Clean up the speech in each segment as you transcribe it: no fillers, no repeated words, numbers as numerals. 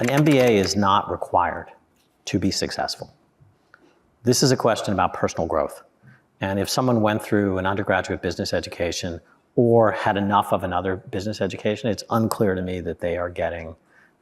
An MBA is not required to be successful. This is a question about personal growth. And if someone went through an undergraduate business education or had enough of another business education, it's unclear to me that they are getting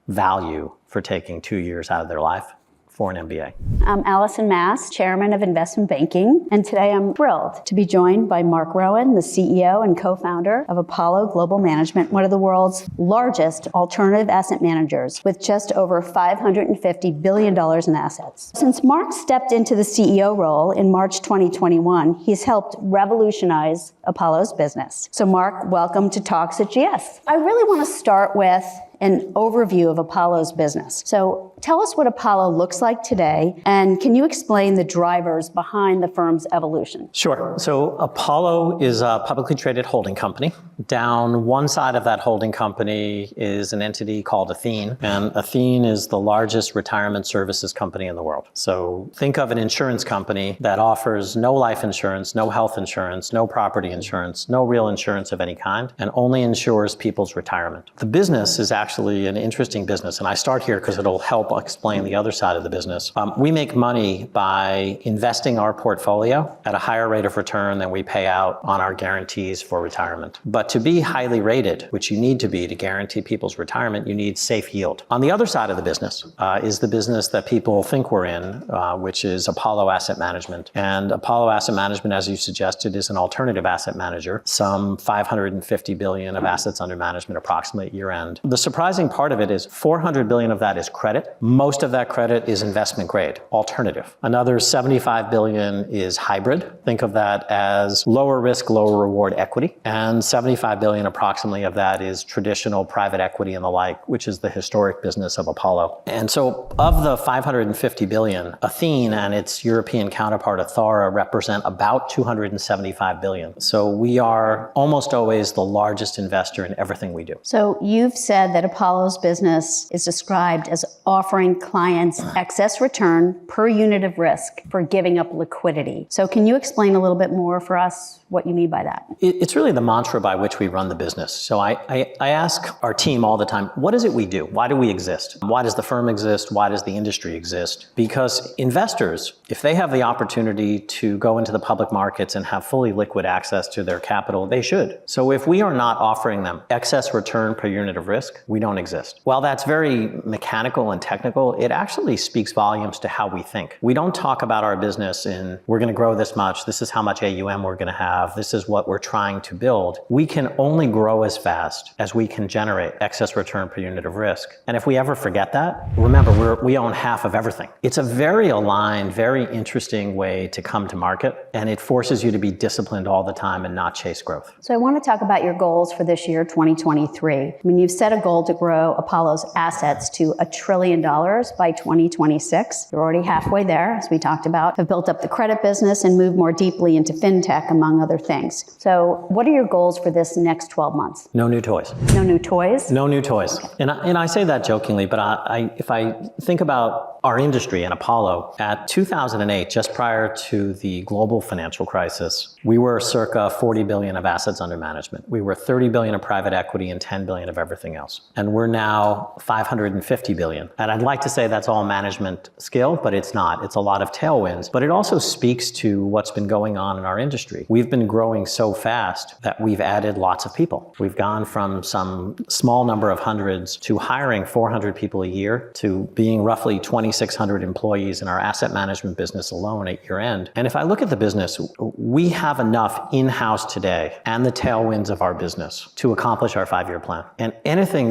value for taking 2 years out of their life for an MBA. I'm Allison Mass, Chairman of Investment Banking, and today I'm thrilled to be joined by Marc Rowan, the CEO and co-founder of Apollo Global Management, one of the world's largest alternative asset managers with just over $550 billion in assets. Since Marc stepped into the CEO role in March 2021, he's helped revolutionize Apollo's business. So Marc, welcome to Talks at GS. I really want to start with an overview of Apollo's business. So tell us what Apollo looks like today, and can you explain the drivers behind the firm's evolution? Sure. So Apollo is a publicly traded holding company. Down one side of that holding company is an entity called Athene, and Athene is the largest retirement services company in the world. So think of an insurance company that offers no life insurance, no health insurance, no property insurance, no real insurance of any kind, and only insures people's retirement. The business is actually an interesting business, and I start here because it'll help explain the other side of the business. We make money by investing our portfolio at a higher rate of return than we pay out on our guarantees for retirement. But to be highly rated, which you need to be to guarantee people's retirement, you need safe yield. On the other side of the business is the business that people think we're in, which is Apollo Asset Management. And Apollo Asset Management, as you suggested, is an alternative asset manager, some $550 billion of assets under management approximately at year end. The surprising part of it is $400 billion of that is credit. Most of that credit is investment grade, alternative. Another $75 billion is hybrid. Think of that as lower risk, lower reward equity. And $75 billion approximately of that is traditional private equity and the like, which is the historic business of Apollo. And so of the $550 billion, Athene and its European counterpart Athora represent about $275 billion. So we are almost always the largest investor in everything we do. So you've said that Apollo's business is described as offering clients excess return per unit of risk for giving up liquidity. So can you explain a little bit more for us what you mean by that? It's really the mantra by which we run the business. So I ask our team all the time, what is it we do? Why do we exist? Why does the firm exist? Why does the industry exist? Because investors, if they have the opportunity to go into the public markets and have fully liquid access to their capital, they should. So if we are not offering them excess return per unit of risk, we don't exist. While that's very mechanical and technical, it actually speaks volumes to how we think. We don't talk about our business in, we're going to grow this much, this is how much AUM we're going to have, this is what we're trying to build. We can only grow as fast as we can generate excess return per unit of risk. And if we ever forget that, remember, we own half of everything. It's a very aligned, very interesting way to come to market, and it forces you to be disciplined all the time and not chase growth. So I want to talk about your goals for this year, 2023. I mean, you've set a goal to grow Apollo's assets to $1 trillion by 2026. You're already halfway there, as we talked about. Have built up the credit business and moved more deeply into fintech, among other things. So what are your goals for this next 12 months? No new toys. No new toys? No new toys. Okay. And I say that jokingly, but if I think about our industry and Apollo, at 2008, just prior to the global financial crisis, we were circa 40 billion of assets under management. We were 30 billion of private equity and 10 billion of everything else. And we're now 550 billion. And I'd like to say that's all management skill, but it's not. It's a lot of tailwinds, but it also speaks to what's been going on in our industry. We've been growing so fast that we've added lots of people. We've gone from some small number of hundreds to hiring 400 people a year to being roughly 2,600 employees in our asset management business alone at year end. And if I look at the business, we have enough in-house today and the tailwinds of our business to accomplish our 5-year plan. And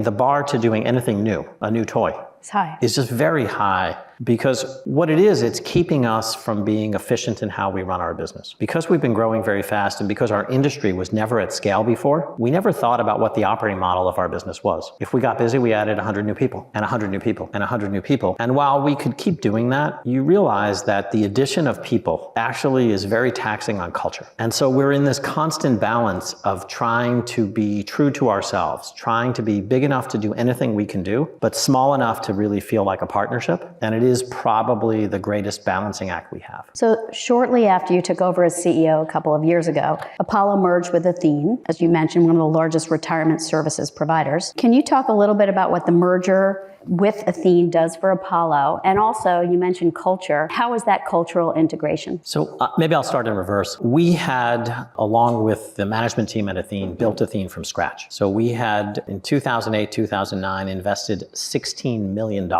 the bar to doing anything new, a new toy, It's high. is just very high. Because what it is, it's keeping us from being efficient in how we run our business. Because we've been growing very fast and because our industry was never at scale before, we never thought about what the operating model of our business was. If we got busy, we added 100 new people and 100 new people and 100 new people. And while we could keep doing that, you realize that the addition of people actually is very taxing on culture. And so we're in this constant balance of trying to be true to ourselves, trying to be big enough to do anything we can do, but small enough to really feel like a partnership. And it is probably the greatest balancing act we have. So shortly after you took over as CEO a couple of years ago, Apollo merged with Athene, as you mentioned, one of the largest retirement services providers. Can you talk a little bit about what the merger with Athene does for Apollo. And also, you mentioned culture. How is that cultural integration? So maybe I'll start in reverse. We had, along with the management team at Athene, built Athene from scratch. So we had, in 2008, 2009, invested $16 million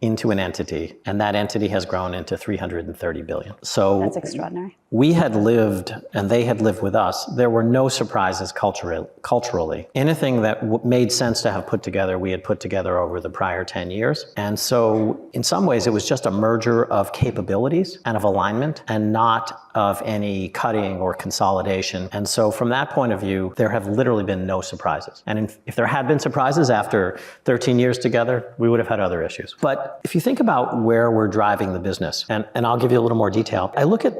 into an entity, and that entity has grown into $330 billion. So that's extraordinary. We had lived, and they had lived with us. There were no surprises culturally. Anything that made sense to have put together, we had put together over the prior 10 years. And so in some ways, it was just a merger of capabilities and of alignment, and not of any cutting or consolidation. And so from that point of view, there have literally been no surprises. And if there had been surprises after 13 years together, we would have had other issues. But if you think about where we're driving the business, and I'll give you a little more detail, I look at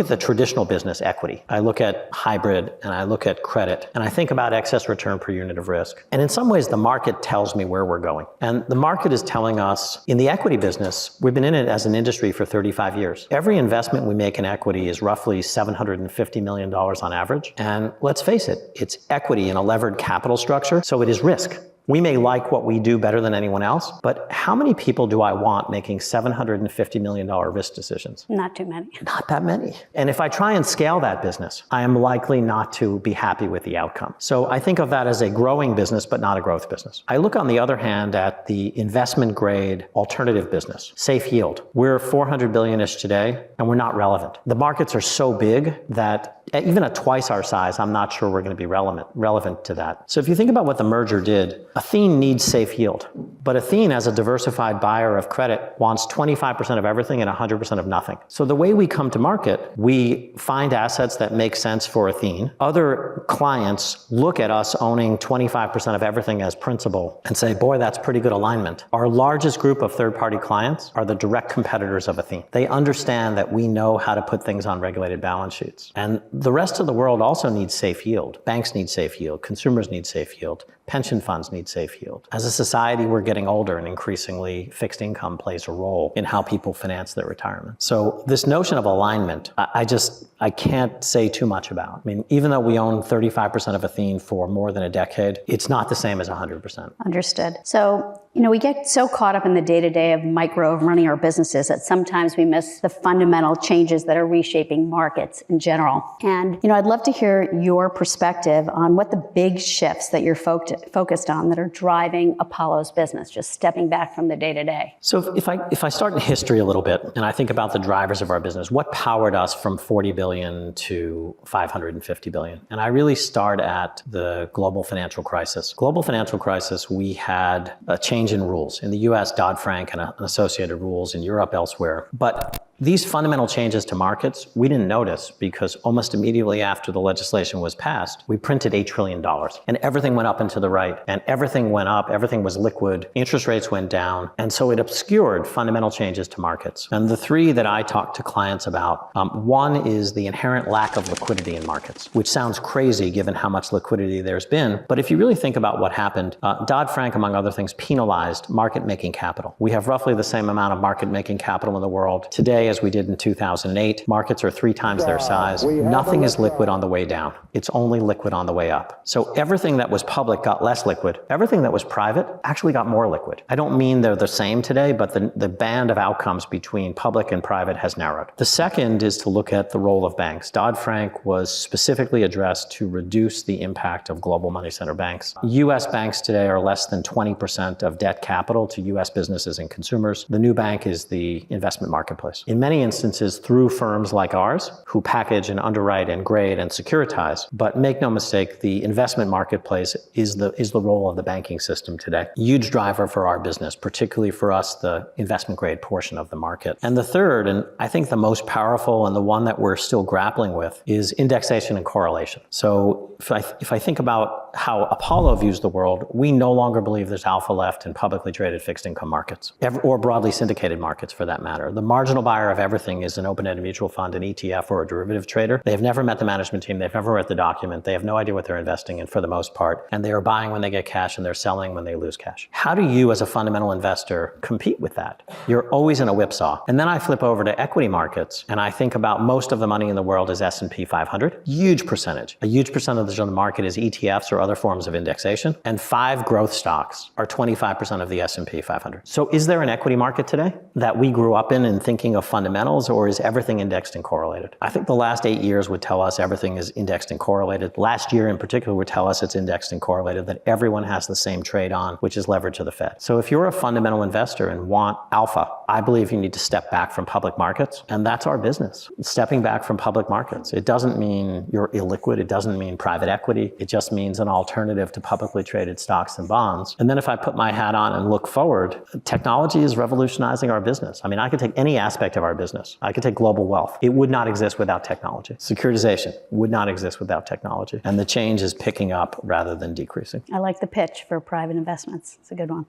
the traditional business, equity. I look at hybrid, and I look at credit, and I think about excess return per unit of risk. And in some ways, the market tells me where we're going. And the market is telling us, in the equity business, we've been in it as an industry for 35 years. Every investment we make in equity is roughly $750 million on average. And let's face it, it's equity in a levered capital structure, so it is risk. We may like what we do better than anyone else, but how many people do I want making $750 million risk decisions? Not too many. Not that many. And if I try and scale that business, I am likely not to be happy with the outcome. So I think of that as a growing business, but not a growth business. I look, on the other hand, at the investment grade alternative business, safe yield. We're 400 billion-ish today, and we're not relevant. The markets are so big that even at twice our size, I'm not sure we're going to be relevant to that. So if you think about what the merger did, Athene needs safe yield. But Athene, as a diversified buyer of credit, wants 25% of everything and 100% of nothing. So the way we come to market, we find assets that make sense for Athene. Other clients look at us owning 25% of everything as principal and say, boy, that's pretty good alignment. Our largest group of third-party clients are the direct competitors of Athene. They understand that we know how to put things on regulated balance sheets. And the rest of the world also needs safe yield. Banks need safe yield. Consumers need safe yield. Pension funds need safe yield. As a society, we're getting older, and increasingly fixed income plays a role in how people finance their retirement. So this notion of alignment, I can't say too much about. I mean, even though we own 35% of Athene for more than a decade, it's not the same as 100%. Understood. So, we get so caught up in the day-to-day of micro of running our businesses that sometimes we miss the fundamental changes that are reshaping markets in general. And, I'd love to hear your perspective on what the big shifts that you're focused on that are driving Apollo's business, just stepping back from the day-to-day. So if I start in history a little bit, and I think about the drivers of our business, what powered us from 40 billion to 550 billion? And I really start at the global financial crisis. Global financial crisis, we had a change in rules. In the US, Dodd-Frank and associated rules, in Europe, elsewhere. But these fundamental changes to markets, we didn't notice because almost immediately after the legislation was passed, we printed $8 trillion. And everything went up and to the right. And everything went up. Everything was liquid. Interest rates went down. And so it obscured fundamental changes to markets. And the three that I talk to clients about, one is the inherent lack of liquidity in markets, which sounds crazy given how much liquidity there's been. But if you really think about what happened, Dodd-Frank, among other things, penalized market-making capital. We have roughly the same amount of market-making capital in the world today as we did in 2008. Markets are 3 times their size. Nothing is liquid on the way down. It's only liquid on the way up. So everything that was public got less liquid. Everything that was private actually got more liquid. I don't mean they're the same today, but the band of outcomes between public and private has narrowed. The second is to look at the role of banks. Dodd-Frank was specifically addressed to reduce the impact of global money center banks. US banks today are less than 20% of debt capital to US businesses and consumers. The new bank is the investment marketplace. In many instances, through firms like ours, who package and underwrite and grade and securitize. But make no mistake, the investment marketplace is the role of the banking system today. Huge driver for our business, particularly for us, the investment grade portion of the market. And the third, and I think the most powerful and the one that we're still grappling with, is indexation and correlation. So if I think about how Apollo views the world, we no longer believe there's alpha left in publicly traded fixed income markets, or broadly syndicated markets for that matter. The marginal buyer buyer of everything is an open-ended mutual fund, an ETF, or a derivative trader. They've never met the management team. They've never read the document. They have no idea what they're investing in for the most part. And they are buying when they get cash and they're selling when they lose cash. How do you as a fundamental investor compete with that? You're always in a whipsaw. And then I flip over to equity markets and I think about most of the money in the world is S&P 500. Huge percentage. A huge percentage of the market is ETFs or other forms of indexation. And 5 growth stocks are 25% of the S&P 500. So is there an equity market today that we grew up in thinking of fundamentals, or is everything indexed and correlated? I think the last 8 years would tell us everything is indexed and correlated. Last year in particular would tell us it's indexed and correlated, that everyone has the same trade on, which is leverage to the Fed. So if you're a fundamental investor and want alpha, I believe you need to step back from public markets. And that's our business. Stepping back from public markets. It doesn't mean you're illiquid. It doesn't mean private equity. It just means an alternative to publicly traded stocks and bonds. And then if I put my hat on and look forward, technology is revolutionizing our business. I mean, I could take any aspect of our business. I could take global wealth. It would not exist without technology. Securitization would not exist without technology. And the change is picking up rather than decreasing. I like the pitch for private investments. It's a good one.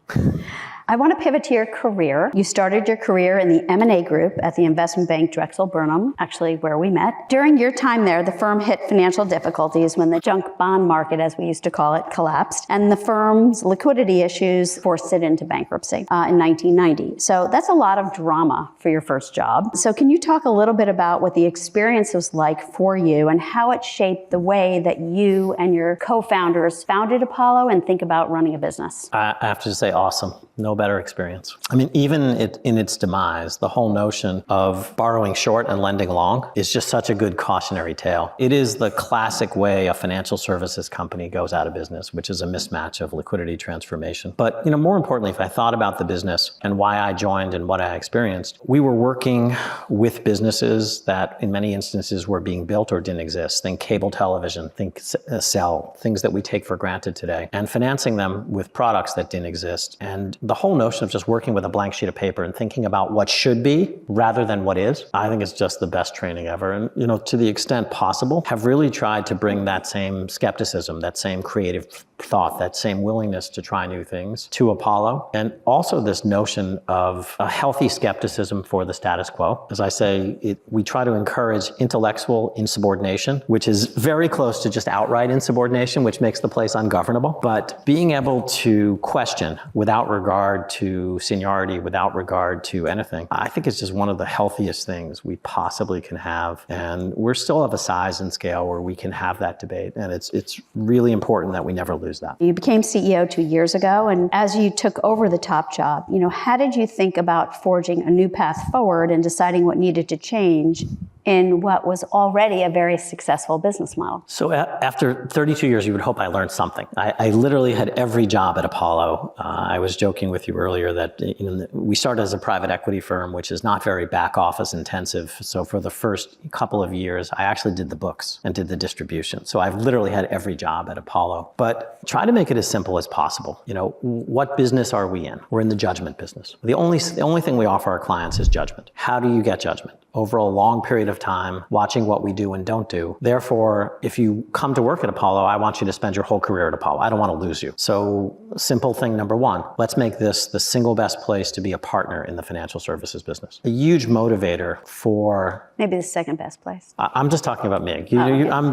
I want to pivot to your career. You started your career in the M&A group at the investment bank Drexel Burnham, actually where we met. During your time there, the firm hit financial difficulties when the junk bond market, as we used to call it, collapsed, and the firm's liquidity issues forced it into bankruptcy in 1990. So that's a lot of drama for your first job. So can you talk a little bit about what the experience was like for you and how it shaped the way that you and your co-founders founded Apollo and think about running a business? I have to say awesome. No better experience. I mean, even in its demise, the whole notion of borrowing short and lending long is just such a good cautionary tale. It is the classic way a financial services company goes out of business, which is a mismatch of liquidity transformation. But, more importantly, if I thought about the business and why I joined and what I experienced, we were working with businesses that in many instances were being built or didn't exist. Think cable television, think cell, things that we take for granted today, and financing them with products that didn't exist. And the whole notion of just working with a blank sheet of paper and thinking about what should be rather than what is, I think it's just the best training ever. And, to the extent possible, have really tried to bring that same skepticism, that same creative thought, that same willingness to try new things to Apollo. And also this notion of a healthy skepticism for the status quo. As I say, we try to encourage intellectual insubordination, which is very close to just outright insubordination, which makes the place ungovernable. But being able to question without regard to seniority, without regard to anything, I think it's just one of the healthiest things we possibly can have. And we're still of a size and scale where we can have that debate. And it's really important that we never lose that. You became CEO 2 years ago, and as you took over the top job, how did you think about forging a new path forward and deciding what needed to change in what was already a very successful business model? So after 32 years, you would hope I learned something. I literally had every job at Apollo. I was joking with you earlier that we started as a private equity firm, which is not very back office intensive. So for the first couple of years, I actually did the books and did the distribution. So I've literally had every job at Apollo. But try to make it as simple as possible. What business are we in? We're in the judgment business. The only thing we offer our clients is judgment. How do you get judgment? Over a long period of time, watching what we do and don't do. Therefore, if you come to work at Apollo, I want you to spend your whole career at Apollo. I don't want to lose you. So simple thing number one, let's make this the single best place to be a partner in the financial services business. A huge motivator for... Maybe the second best place. I'm just talking about me.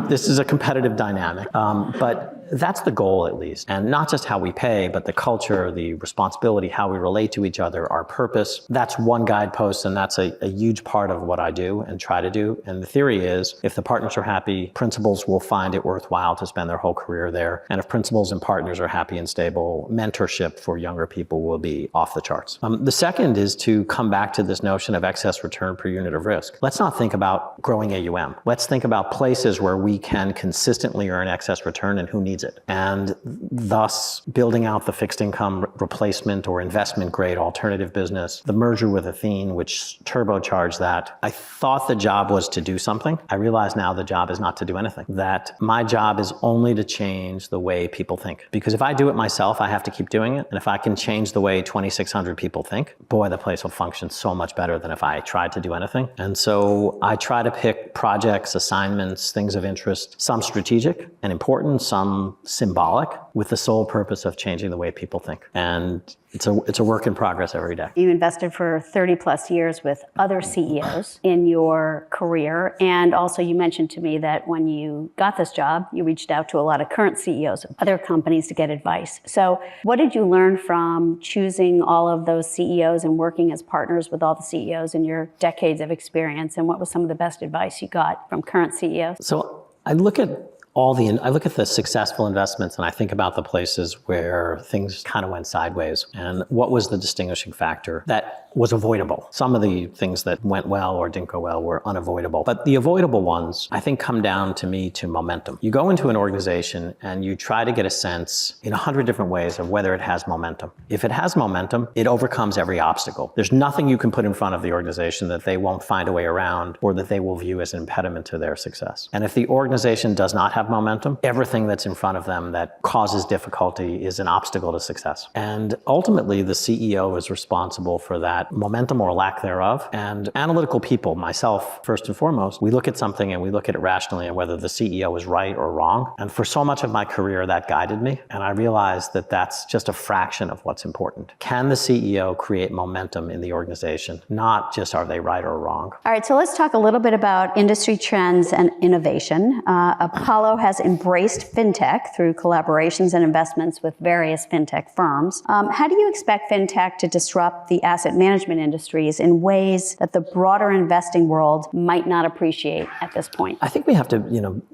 This is a competitive dynamic, but that's the goal at least. And not just how we pay, but the culture, the responsibility, how we relate to each other, our purpose. That's one guidepost, and that's a huge part of what I do and try to do. And the theory is, if the partners are happy, principals will find it worthwhile to spend their whole career there. And if principals and partners are happy and stable, mentorship for younger people will be off the charts. The second is to come back to this notion of excess return per unit of risk. Let's not think about growing AUM. Let's think about places where we can consistently earn excess return and who needs it. And thus building out the fixed income replacement or investment grade alternative business, the merger with Athene, which turbocharged that. I thought the job was to do something. I realize now the job is not to do anything. That my job is only to change the way people think. Because if I do it myself, I have to keep doing it. And if I can change the way 2,600 people think, boy, the place will function so much better than if I tried to do anything. And so I try to pick projects, assignments, things of interest, some strategic and important, some symbolic, with the sole purpose of changing the way people think. And it's a work in progress every day. You invested for 30 plus years with other CEOs in your career. And also you mentioned to me that when you got this job, you reached out to a lot of current CEOs of other companies to get advice. So what did you learn from choosing all of those CEOs and working as partners with all the CEOs in your decades of experience? And what was some of the best advice you got from current CEOs? So I look at the successful investments and I think about the places where things kind of went sideways and what was the distinguishing factor that was avoidable. Some of the things that went well or didn't go well were unavoidable, but the avoidable ones I think come down to momentum. You go into an organization and you try to get a sense in 100 different ways of whether it has momentum. If it has momentum, it overcomes every obstacle. There's nothing you can put in front of the organization that they won't find a way around or that they will view as an impediment to their success. And if the organization does not have momentum, everything that's in front of them that causes difficulty is an obstacle to success. And ultimately, the CEO is responsible for that momentum or lack thereof. And analytical people, myself first and foremost, we look at something and we look at it rationally and whether the CEO is right or wrong. And for so much of my career, that guided me. And I realized that that's just a fraction of what's important. Can the CEO create momentum in the organization? Not just are they right or wrong. All right, so let's talk a little bit about industry trends and innovation. Apollo has embraced fintech through collaborations and investments with various fintech firms. How do you expect fintech to disrupt the asset management industries in ways that the broader investing world might not appreciate at this point? I think we have to,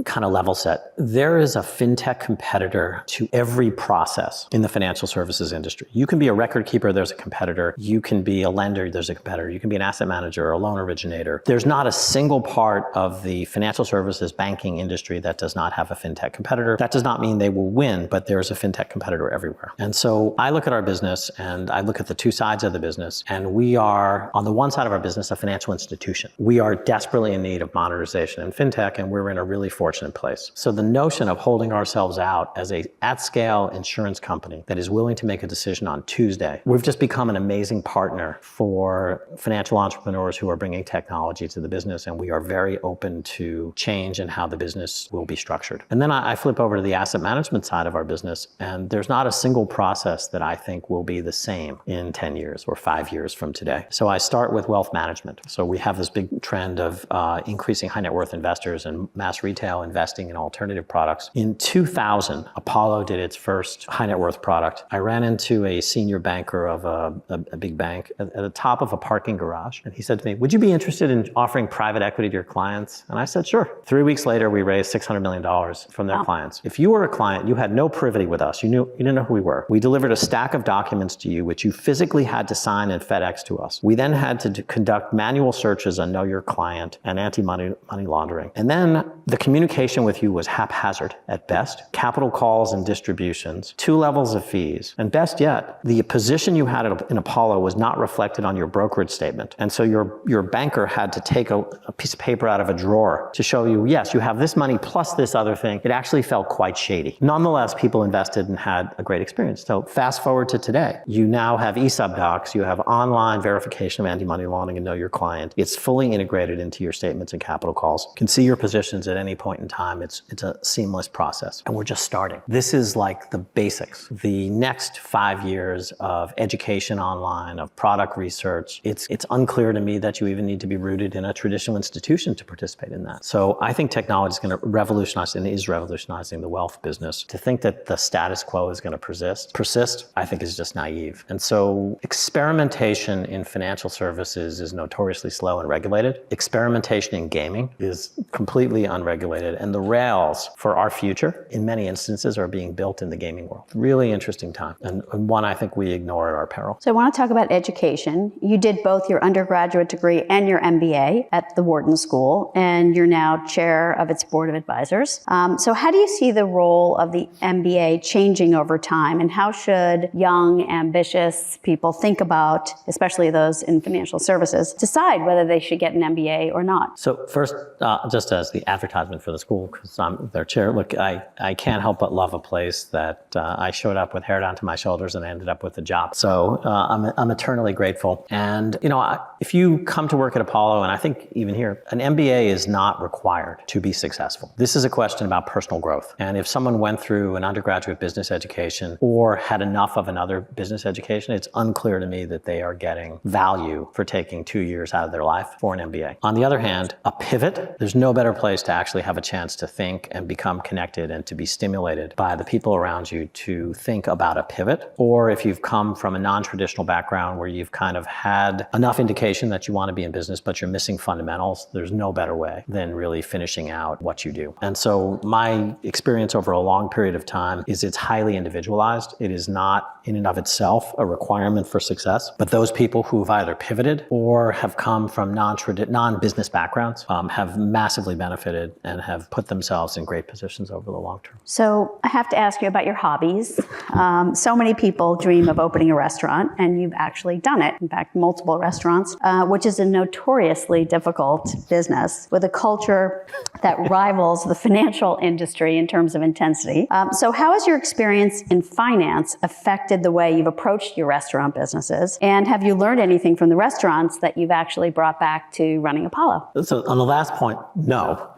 kind of level set. There is a fintech competitor to every process in the financial services industry. You can be a record keeper, there's a competitor. You can be a lender, there's a competitor. You can be an asset manager or a loan originator. There's not a single part of the financial services banking industry that does not have a fintech competitor. That does not mean they will win, but there's a fintech competitor everywhere. And so I look at our business and I look at the two sides of the business, and we are, on the one side of our business, a financial institution. We are desperately in need of modernization in fintech, and we're in a really fortunate place. So the notion of holding ourselves out as a at-scale insurance company that is willing to make a decision on Tuesday, we've just become an amazing partner for financial entrepreneurs who are bringing technology to the business, and we are very open to change in how the business will be structured. And then I flip over to the asset management side of our business, and there's not a single process that I think will be the same in 10 years or 5 years from today. So I start with wealth management. So we have this big trend of increasing high net worth investors and mass retail investing in alternative products. In 2000, Apollo did its first high net worth product. I ran into a senior banker of a big bank at the top of a parking garage, and he said to me, "Would you be interested in offering private equity to your clients?" And I said, "Sure." 3 weeks later, we raised $600 million from their clients. If you were a client, you had no privity with us. You didn't know who we were. We delivered a stack of documents to you, which you physically had to sign and FedEx to us. We then had to conduct manual searches on Know Your Client and anti-money laundering. And then the communication with you was haphazard at best. Capital calls and distributions, 2 levels of fees. And best yet, the position you had in Apollo was not reflected on your brokerage statement. And so your banker had to take a piece of paper out of a drawer to show you, yes, you have this money plus this other thing. It actually felt quite shady. Nonetheless, people invested and had a great experience. So fast forward to today. You now have ESOP docs, you have online verification of anti-money laundering and Know Your Client. It's fully integrated into your statements and capital calls. You can see your positions at any point in time. It's a seamless process. And we're just starting. This is like the basics. The next 5 years of education online, of product research, it's unclear to me that you even need to be rooted in a traditional institution to participate in that. So I think technology is going to revolutionize and is revolutionizing the wealth business. To think that the status quo is going to persist, I think is just naive. And so experimentation in financial services is notoriously slow and regulated. Experimentation in gaming is completely unregulated. And the rails for our future, in many instances, are being built in the gaming world. Really interesting time, and one I think we ignore at our peril. So I want to talk about education. You did both your undergraduate degree and your MBA at the Wharton School, and you're now chair of its board of advisors. So how do you see the role of the MBA changing over time, and how should young, ambitious people think about, especially those in financial services, decide whether they should get an MBA or not? So first, just as the advertisement for the school, because I'm their chair, look, I can't help but love a place that I showed up with hair down to my shoulders and I ended up with a job. So I'm eternally grateful. And if you come to work at Apollo, and I think even here, an MBA is not required to be successful. This is a question about personal growth. And if someone went through an undergraduate business education or had enough of another business education, it's unclear to me that they are getting value for taking 2 years out of their life for an MBA. On the other hand, a pivot, there's no better place to actually have a chance to think and become connected and to be stimulated by the people around you to think about a pivot. Or if you've come from a non-traditional background where you've kind of had enough indication that you want to be in business, but you're missing fundamentals, there's no better way than really finishing out what you do. And so my experience over a long period of time is it's highly individualized. It is not in and of itself a requirement for success, but those people who've either pivoted or have come from non-business backgrounds have massively benefited and have put themselves in great positions over the long term. So I have to ask you about your hobbies. So many people dream of opening a restaurant, and you've actually done it. In fact, multiple restaurants, which is a notoriously difficult business with a culture that rivals the financial industry in terms of intensity. So how has your experience in finance affected the way you've approached your restaurant businesses? And have you learned anything from the restaurants that you've actually brought back to running Apollo? So on the last point, no.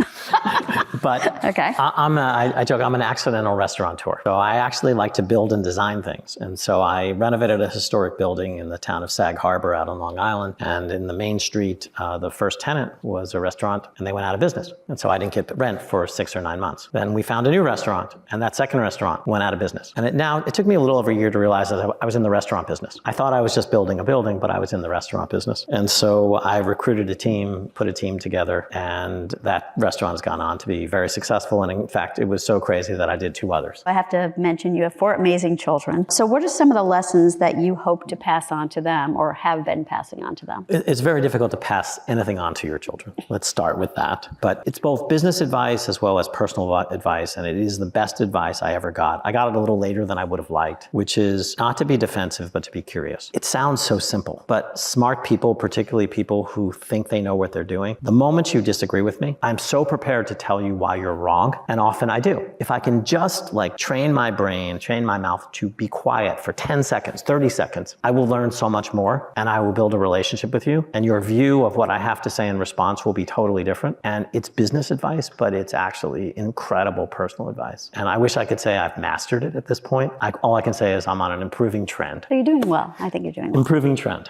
But okay. I joke, I'm an accidental restaurateur. So I actually like to build and design things. And so I renovated a historic building in the town of Sag Harbor out on Long Island. And in the main street, the first tenant was a restaurant and they went out of business. And so I didn't get rent for 6 or 9 months. Then we found a new restaurant and that second restaurant went out of business. And it took me a little over a year to realize that I was in the restaurant business. I thought I was just building a building, but I was in the restaurant business. And so I recruited a team, put a team together, and that restaurant has gone on to be very successful. And in fact, it was so crazy that I did 2 others. I have to mention you have 4 amazing children. So what are some of the lessons that you hope to pass on to them or have been passing on to them? It's very difficult to pass anything on to your children. Let's start with that. But it's both business advice as well as personal advice, and it is the best advice I ever got. I got it a little later than I would have liked, which is not to be defensive, but to be curious. It sounds so simple, but smart people, particularly people who think they know what they're doing, the moment you disagree with me, I'm so prepared to tell you why you're wrong, and often I do. If I can just train my brain, train my mouth to be quiet for 10 seconds, 30 seconds, I will learn so much more, and I will build a relationship with you, and your view of what I have to say in response will be totally different. And it's business advice, but it's actually incredible personal advice. And I wish I could say I've mastered it at this point. All I can say is I'm on an improving trend. So you're doing well. I think you're doing well. Improving trend.